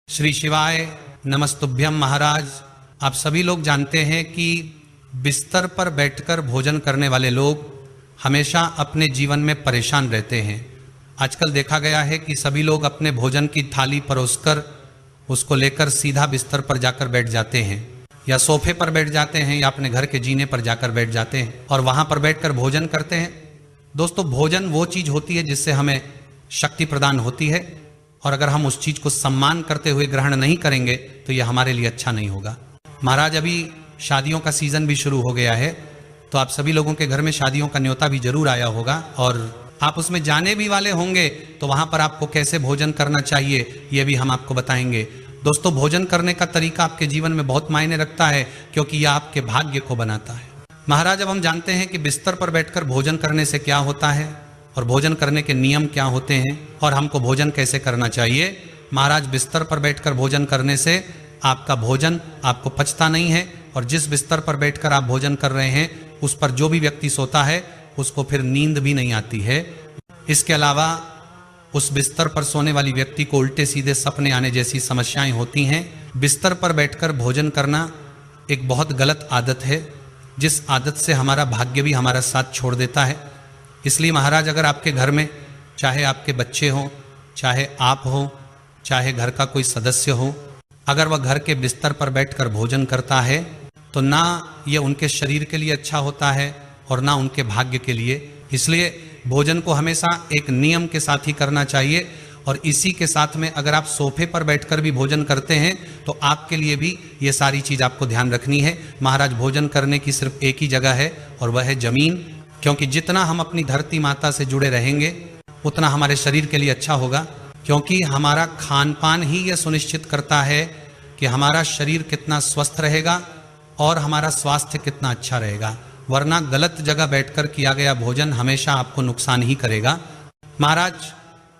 श्री शिवाय नमस्तुभ्यम। महाराज, आप सभी लोग जानते हैं कि बिस्तर पर बैठकर भोजन करने वाले लोग हमेशा अपने जीवन में परेशान रहते हैं। आजकल देखा गया है कि सभी लोग अपने भोजन की थाली परोसकर उसको लेकर सीधा बिस्तर पर जाकर बैठ जाते हैं, या सोफे पर बैठ जाते हैं, या अपने घर के जीने पर जाकर बैठ जाते हैं और वहां पर बैठकर भोजन करते हैं। दोस्तों, भोजन वो चीज होती है जिससे हमें शक्ति प्रदान होती है, और अगर हम उस चीज को सम्मान करते हुए ग्रहण नहीं करेंगे तो यह हमारे लिए अच्छा नहीं होगा। महाराज, अभी शादियों का सीजन भी शुरू हो गया है, तो आप सभी लोगों के घर में शादियों का न्योता भी जरूर आया होगा और आप उसमें जाने भी वाले होंगे, तो वहां पर आपको कैसे भोजन करना चाहिए यह भी हम आपको बताएंगे। दोस्तों, भोजन करने का तरीका आपके जीवन में बहुत मायने रखता है, क्योंकि यह आपके भाग्य को बनाता है। महाराज, अब हम जानते हैं कि बिस्तर पर बैठकर भोजन करने से क्या होता है और भोजन करने के नियम क्या होते हैं और हमको भोजन कैसे करना चाहिए। महाराज, बिस्तर पर बैठकर भोजन करने से आपका भोजन आपको पचता नहीं है, और जिस बिस्तर पर बैठकर आप भोजन कर रहे हैं उस पर जो भी व्यक्ति सोता है उसको फिर नींद भी नहीं आती है। इसके अलावा उस बिस्तर पर सोने वाली व्यक्ति को उल्टे सीधे सपने आने जैसी समस्याएं होती हैं। बिस्तर पर बैठकर भोजन करना एक बहुत गलत आदत है, जिस आदत से हमारा भाग्य भी हमारा साथ छोड़ देता है। इसलिए महाराज, अगर आपके घर में चाहे आपके बच्चे हों, चाहे आप हों, चाहे घर का कोई सदस्य हो, अगर वह घर के बिस्तर पर बैठकर भोजन करता है तो ना ये उनके शरीर के लिए अच्छा होता है और ना उनके भाग्य के लिए। इसलिए भोजन को हमेशा एक नियम के साथ ही करना चाहिए, और इसी के साथ में अगर आप सोफे पर बैठकर भी भोजन करते हैं तो आपके लिए भी ये सारी चीज आपको ध्यान रखनी है। महाराज, भोजन करने की सिर्फ एक ही जगह है और वह है जमीन, क्योंकि जितना हम अपनी धरती माता से जुड़े रहेंगे उतना हमारे शरीर के लिए अच्छा होगा, क्योंकि हमारा खान पान ही यह सुनिश्चित करता है कि हमारा शरीर कितना स्वस्थ रहेगा और हमारा स्वास्थ्य कितना अच्छा रहेगा। वरना गलत जगह बैठकर किया गया भोजन हमेशा आपको नुकसान ही करेगा। महाराज,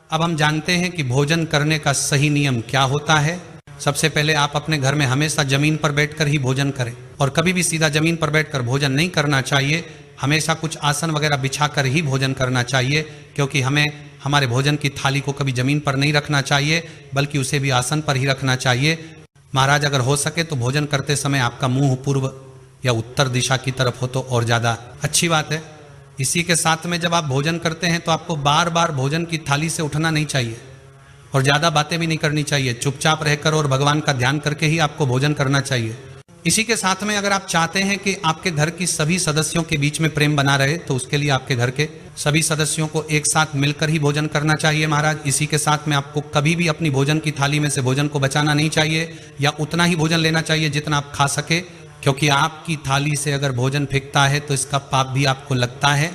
अब हम जानते हैं कि भोजन करने का सही नियम क्या होता है। सबसे पहले आप अपने घर में हमेशा जमीन पर बैठकर ही भोजन करें, और कभी भी सीधा जमीन पर बैठकर भोजन नहीं करना चाहिए। हमेशा कुछ आसन वगैरह बिछाकर ही भोजन करना चाहिए, क्योंकि हमें हमारे भोजन की थाली को कभी जमीन पर नहीं रखना चाहिए, बल्कि उसे भी आसन पर ही रखना चाहिए। महाराज, अगर हो सके तो भोजन करते समय आपका मुंह पूर्व या उत्तर दिशा की तरफ हो तो और ज़्यादा अच्छी बात है। इसी के साथ में जब आप भोजन करते हैं तो आपको बार बार भोजन की थाली से उठना नहीं चाहिए और ज़्यादा बातें भी नहीं करनी चाहिए। चुपचाप रहकर और भगवान का ध्यान करके ही आपको भोजन करना चाहिए। इसी के साथ में अगर आप चाहते हैं कि आपके घर की सभी सदस्यों के बीच में प्रेम बना रहे, तो उसके लिए आपके घर के सभी सदस्यों को एक साथ मिलकर ही भोजन करना चाहिए। महाराज, इसी के साथ में आपको कभी भी अपनी भोजन की थाली में से भोजन को बचाना नहीं चाहिए, या उतना ही भोजन लेना चाहिए जितना आप खा सके, क्योंकि आपकी थाली से अगर भोजन फेंकता है तो इसका पाप भी आपको लगता है।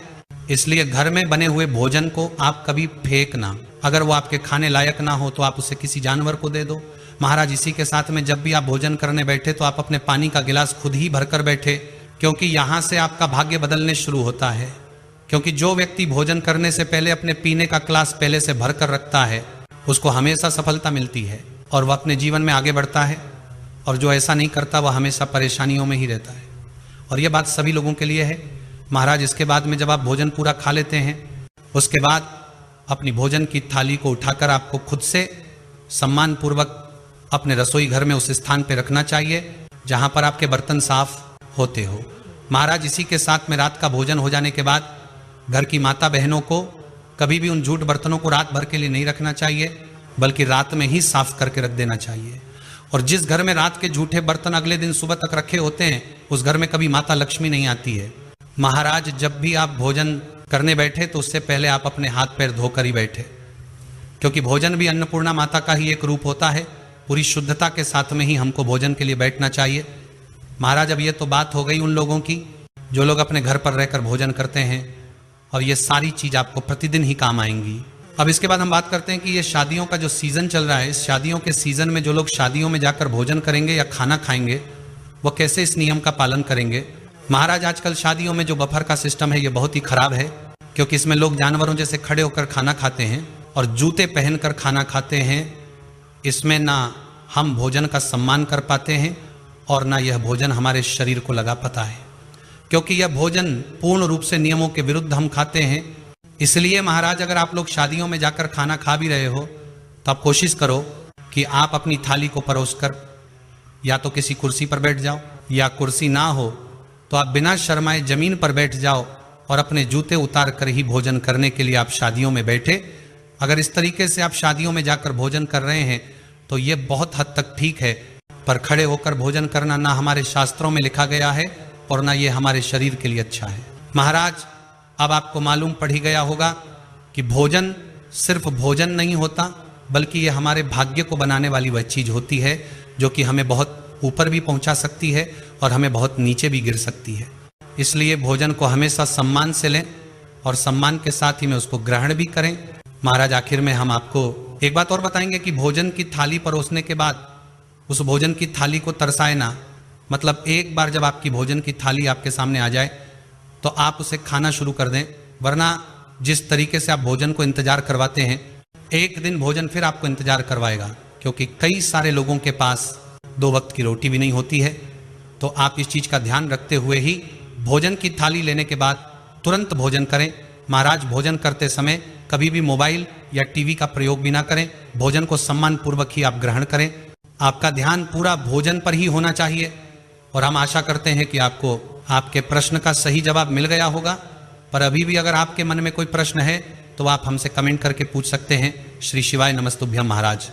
इसलिए घर में बने हुए भोजन को आप कभी फेंकना, अगर वो आपके खाने लायक ना हो तो आप उसे किसी जानवर को दे दो। महाराज, इसी के साथ में जब भी आप भोजन करने बैठे तो आप अपने पानी का गिलास खुद ही भरकर बैठे, क्योंकि यहाँ से आपका भाग्य बदलने शुरू होता है। क्योंकि जो व्यक्ति भोजन करने से पहले अपने पीने का गिलास पहले से भरकर रखता है उसको हमेशा सफलता मिलती है और वह अपने जीवन में आगे बढ़ता है, और जो ऐसा नहीं करता वह हमेशा परेशानियों में ही रहता है। और यह बात सभी लोगों के लिए है। महाराज, इसके बाद में जब आप भोजन पूरा खा लेते हैं, उसके बाद अपनी भोजन की थाली को उठाकर आपको खुद से सम्मान पूर्वक अपने रसोई घर में उस स्थान पर रखना चाहिए जहां पर आपके बर्तन साफ होते हो। महाराज, इसी के साथ में रात का भोजन हो जाने के बाद घर की माता बहनों को कभी भी उन झूठ बर्तनों को रात भर के लिए नहीं रखना चाहिए, बल्कि रात में ही साफ करके रख देना चाहिए। और जिस घर में रात के झूठे बर्तन अगले दिन सुबह तक रखे होते हैं उस घर में कभी माता लक्ष्मी नहीं आती है। महाराज, जब भी आप भोजन करने बैठे तो उससे पहले आप अपने हाथ पैर धोकर ही बैठे, क्योंकि भोजन भी अन्नपूर्णा माता का ही एक रूप होता है। पूरी शुद्धता के साथ में ही हमको भोजन के लिए बैठना चाहिए। महाराज, अब ये तो बात हो गई उन लोगों की जो लोग अपने घर पर रहकर भोजन करते हैं, और ये सारी चीज आपको प्रतिदिन ही काम आएंगी। अब इसके बाद हम बात करते हैं कि ये शादियों का जो सीजन चल रहा है, इस शादियों के सीजन में जो लोग शादियों में जाकर भोजन करेंगे या खाना खाएंगे वो कैसे इस नियम का पालन करेंगे। महाराज, आजकल शादियों में जो बफर का सिस्टम है ये बहुत ही खराब है, क्योंकि इसमें लोग जानवरों जैसे खड़े होकर खाना खाते हैं और जूते पहनकर खाना खाते हैं। इसमें ना हम भोजन का सम्मान कर पाते हैं और ना यह भोजन हमारे शरीर को लगा पाता है, क्योंकि यह भोजन पूर्ण रूप से नियमों के विरुद्ध हम खाते हैं। इसलिए महाराज, अगर आप लोग शादियों में जाकर खाना खा भी रहे हो तो आप कोशिश करो कि आप अपनी थाली को परोसकर या तो किसी कुर्सी पर बैठ जाओ, या कुर्सी ना हो तो आप बिना शर्माए जमीन पर बैठ जाओ और अपने जूते उतार कर ही भोजन करने के लिए आप शादियों में बैठे। अगर इस तरीके से आप शादियों में जाकर भोजन कर रहे हैं तो ये बहुत हद तक ठीक है, पर खड़े होकर भोजन करना ना हमारे शास्त्रों में लिखा गया है और ना ये हमारे शरीर के लिए अच्छा है। महाराज, अब आपको मालूम पड़ ही गया होगा कि भोजन सिर्फ भोजन नहीं होता, बल्कि ये हमारे भाग्य को बनाने वाली वह चीज होती है जो कि हमें बहुत ऊपर भी पहुंचा सकती है और हमें बहुत नीचे भी गिर सकती है। इसलिए भोजन को हमेशा सम्मान से लें और सम्मान के साथ ही में उसको ग्रहण भी करें। महाराज, आखिर में हम आपको एक बात और बताएंगे कि भोजन की थाली परोसने के बाद उस भोजन की थाली को तरसाए ना। मतलब एक बार जब आपकी भोजन की थाली आपके सामने आ जाए तो आप उसे खाना शुरू कर दें, वरना जिस तरीके से आप भोजन को इंतजार करवाते हैं, एक दिन भोजन फिर आपको इंतजार करवाएगा, क्योंकि कई सारे लोगों के पास 2 वक्त की रोटी भी नहीं होती है। तो आप इस चीज का ध्यान रखते हुए ही भोजन की थाली लेने के बाद तुरंत भोजन करें। महाराज, भोजन करते समय कभी भी मोबाइल या टीवी का प्रयोग भी ना करें। भोजन को सम्मान पूर्वक ही आप ग्रहण करें। आपका ध्यान पूरा भोजन पर ही होना चाहिए। और हम आशा करते हैं कि आपको आपके प्रश्न का सही जवाब मिल गया होगा। पर अभी भी अगर आपके मन में कोई प्रश्न है तो आप हमसे कमेंट करके पूछ सकते हैं। श्री शिवाय नमस्तुभ्यम महाराज।